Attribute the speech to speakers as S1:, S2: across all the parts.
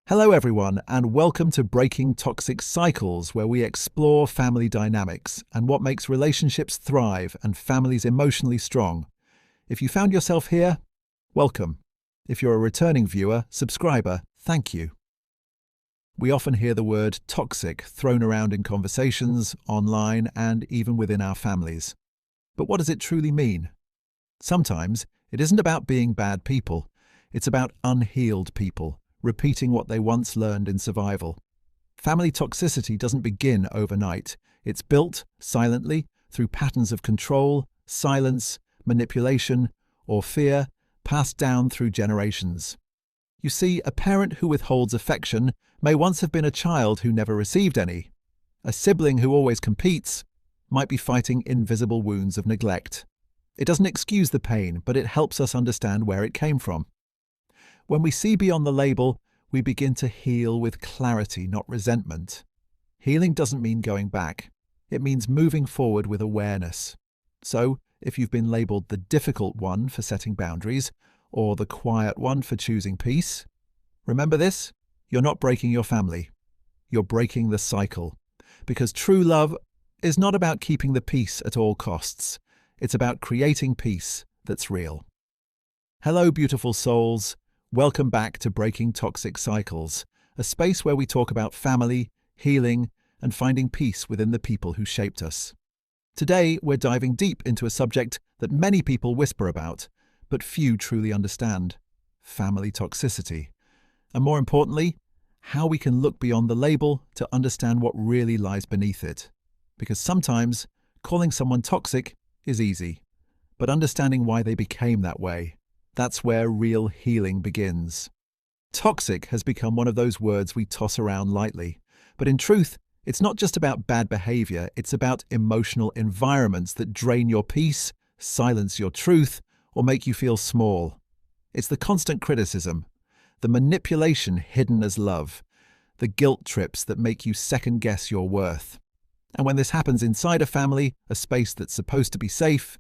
S1: Hello, everyone, and welcome to Breaking Toxic Cycles, where we explore family dynamics and what makes relationships thrive and families emotionally strong. If you found yourself here, welcome. If you're a returning viewer, subscriber, thank you. We often hear the word toxic thrown around in conversations, online, and even within our families. But what does it truly mean? Sometimes it isn't about being bad people, it's about unhealed people, repeating what they once learned in survival. Family toxicity doesn't begin overnight. It's built silently through patterns of control, silence, manipulation, or fear passed down through generations. You see, a parent who withholds affection may once have been a child who never received any. A sibling who always competes might be fighting invisible wounds of neglect. It doesn't excuse the pain, but it helps us understand where it came from. When we see beyond the label, we begin to heal with clarity, not resentment. Healing doesn't mean going back. It means moving forward with awareness. So, if you've been labeled the difficult one for setting boundaries, or the quiet one for choosing peace, remember this: you're not breaking your family. You're breaking the cycle. Because true love is not about keeping the peace at all costs. It's about creating peace that's real. Hello, beautiful souls. Welcome back to Breaking Toxic Cycles, a space where we talk about family, healing, and finding peace within the people who shaped us. Today, we're diving deep into a subject that many people whisper about, but few truly understand: family toxicity. And more importantly, how we can look beyond the label to understand what really lies beneath it. Because sometimes, calling someone toxic is easy, but understanding why they became that way, that's where real healing begins. Toxic has become one of those words we toss around lightly, but in truth, it's not just about bad behavior, it's about emotional environments that drain your peace, silence your truth, or make you feel small. It's the constant criticism, the manipulation hidden as love, the guilt trips that make you second-guess your worth. And when this happens inside a family, a space that's supposed to be safe,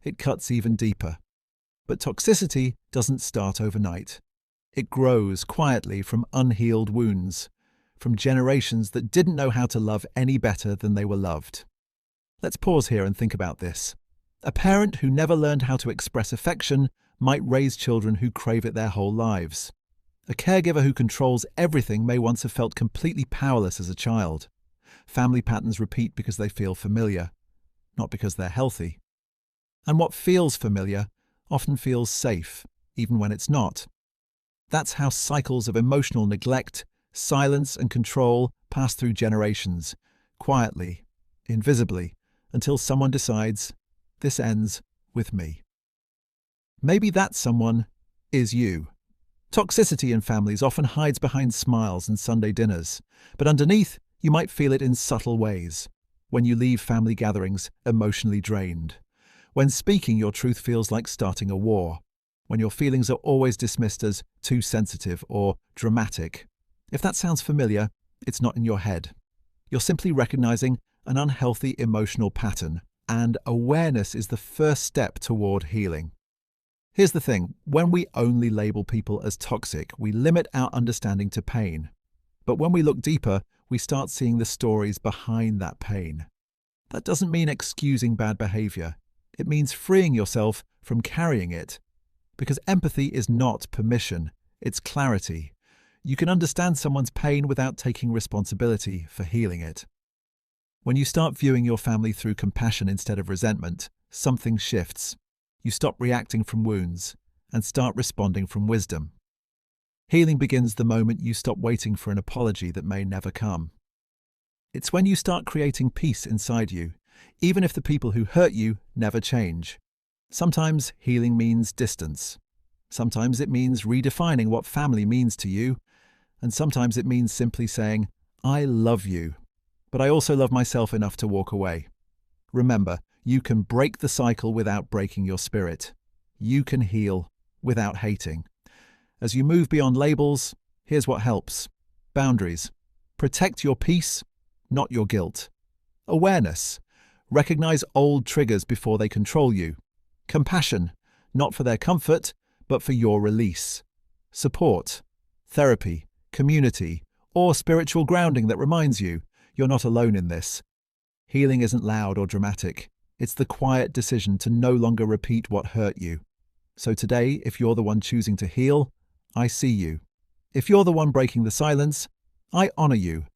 S1: it cuts even deeper. But toxicity doesn't start overnight. It grows quietly from unhealed wounds, from generations that didn't know how to love any better than they were loved. Let's pause here and think about this. A parent who never learned how to express affection might raise children who crave it their whole lives. A caregiver who controls everything may once have felt completely powerless as a child. Family patterns repeat because they feel familiar, not because they're healthy. And what feels familiar often feels safe, even when it's not. That's how cycles of emotional neglect, silence, and control pass through generations, quietly, invisibly, until someone decides, this ends with me. Maybe that someone is you. Toxicity in families often hides behind smiles and Sunday dinners, but underneath, you might feel it in subtle ways. When you leave family gatherings emotionally drained. When speaking your truth feels like starting a war. When your feelings are always dismissed as too sensitive or dramatic. If that sounds familiar, it's not in your head. You're simply recognizing an unhealthy emotional pattern, and awareness is the first step toward healing. Here's the thing: when we only label people as toxic, we limit our understanding to pain. But when we look deeper, we start seeing the stories behind that pain. That doesn't mean excusing bad behavior. It means freeing yourself from carrying it. Because empathy is not permission, it's clarity. You can understand someone's pain without taking responsibility for healing it. When you start viewing your family through compassion instead of resentment, something shifts. You stop reacting from wounds and start responding from wisdom. Healing begins the moment you stop waiting for an apology that may never come. It's when you start creating peace inside you, even if the people who hurt you never change. Sometimes healing means distance. Sometimes it means redefining what family means to you. And sometimes it means simply saying, I love you, but I also love myself enough to walk away. Remember, you can break the cycle without breaking your spirit. You can heal without hating. As you move beyond labels, here's what helps. Boundaries. Protect your peace, not your guilt. Awareness. Recognize old triggers before they control you. Compassion, not for their comfort, but for your release. Support. Therapy. community, or spiritual grounding that reminds you you're not alone in this. Healing isn't loud or dramatic. It's the quiet decision to no longer repeat what hurt you. So today, if you're the one choosing to heal, I see you. If you're the one breaking the silence, I honor you